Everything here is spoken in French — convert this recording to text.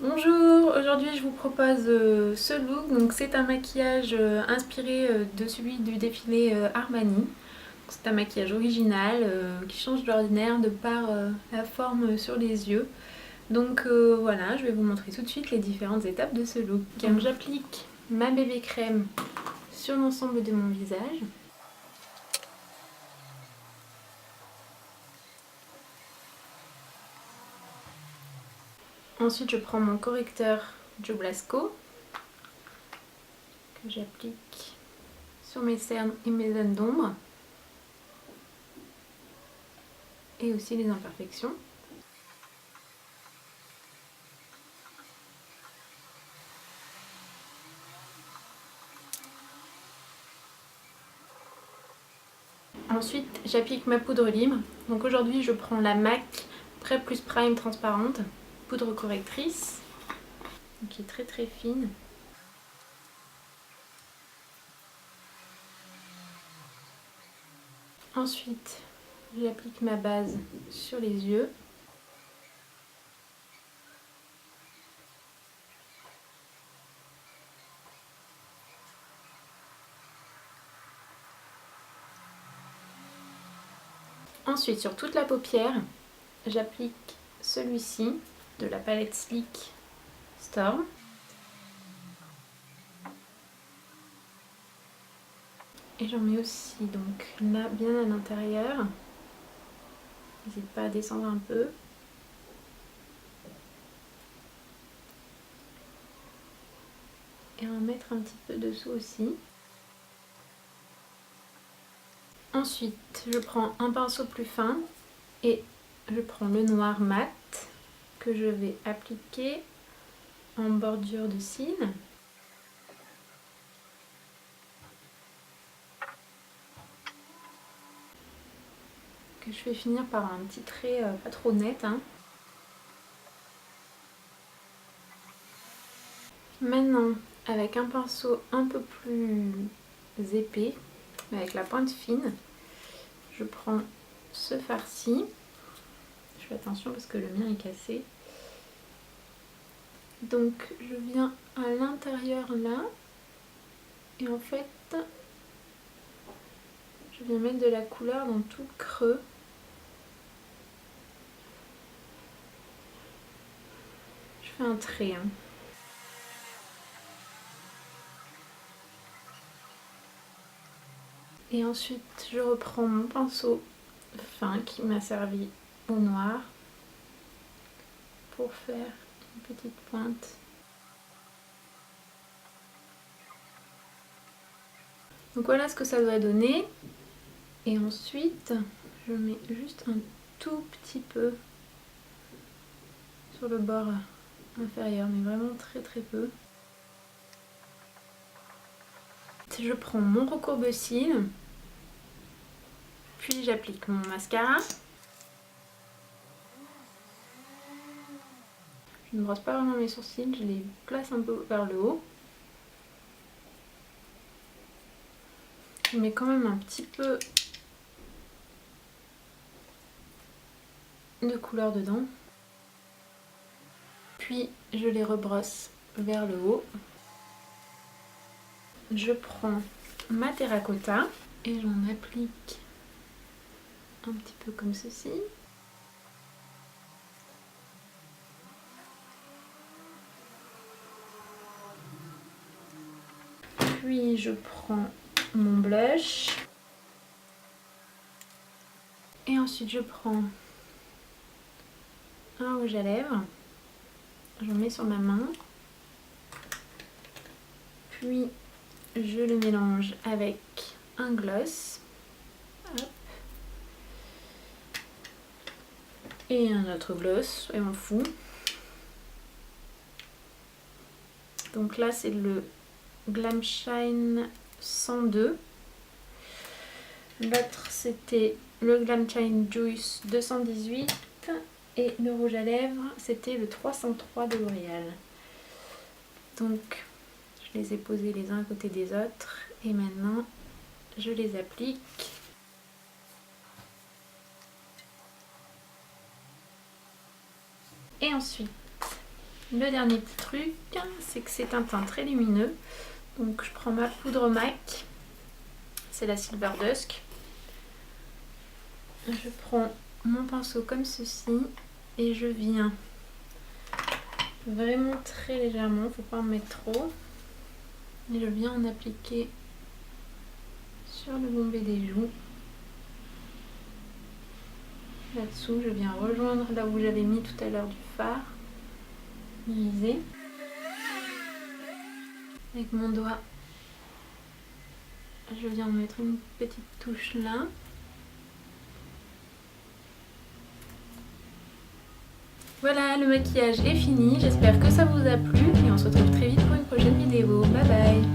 Bonjour, aujourd'hui je vous propose ce look. Donc c'est un maquillage inspiré de celui du défilé Armani. C'est un maquillage original qui change de l'ordinaire de par la forme sur les yeux. Donc voilà, je vais vous montrer tout de suite les différentes étapes de ce look. Donc j'applique ma bébé crème sur l'ensemble de mon visage. Ensuite je prends mon correcteur Joe Blasco que j'applique sur mes cernes et mes zones d'ombre et aussi les imperfections. Ensuite j'applique ma poudre libre. Donc aujourd'hui je prends la MAC Prep Plus Prime transparente, poudre correctrice, qui est très très fine. Ensuite j'applique ma base sur les yeux. Ensuite sur toute la paupière, j'applique celui-ci de la palette Sleek Storm. Et j'en mets aussi donc là bien à l'intérieur. N'hésite pas à descendre un peu. Et en mettre un petit peu dessous aussi. Ensuite, je prends un pinceau plus fin et je prends le noir mat que je vais appliquer en bordure de cils. Que je vais finir par un petit trait pas trop net. Maintenant, avec un pinceau un peu plus épais, mais avec la pointe fine, je prends ce fard-ci. Je fais attention parce que le mien est cassé. Donc je viens à l'intérieur là, et en fait, je viens mettre de la couleur dans tout le creux. Je fais un trait. Et ensuite, je reprends mon pinceau fin qui m'a servi au noir pour faire une petite pointe. Donc voilà ce que ça doit donner. Et ensuite, je mets juste un tout petit peu sur le bord inférieur, mais vraiment très très peu. Je prends mon recourbe-cils, puis j'applique mon mascara. Je ne brosse pas vraiment mes sourcils, je les place un peu vers le haut. Je mets quand même un petit peu de couleur dedans. Puis je les rebrosse vers le haut. Je prends ma terracotta et j'en applique un petit peu comme ceci. Puis je prends mon blush. Et ensuite je prends un rouge à lèvres. J'en mets sur ma main. Puis je le mélange avec un gloss. Hop. Et un autre gloss, soyons fous. Donc là c'est le Glam Shine 102. L'autre c'était le Glam Shine Juice 218. Et le rouge à lèvres c'était le 303 de L'Oréal. Donc je les ai posés les uns à côté des autres. Et maintenant je les applique. Et ensuite Le dernier petit truc, c'est que c'est un teint très lumineux. Donc je prends ma poudre MAC, c'est la Silver Dusk. Je prends mon pinceau comme ceci et je viens vraiment très légèrement, faut pas en mettre trop. Et je viens en appliquer sur le bombé des joues. Là-dessous, je viens rejoindre là où j'avais mis tout à l'heure du fard irisé. Avec mon doigt, je viens mettre une petite touche là. Voilà, le maquillage est fini, j'espère que ça vous a plu et on se retrouve très vite pour une prochaine vidéo. Bye bye!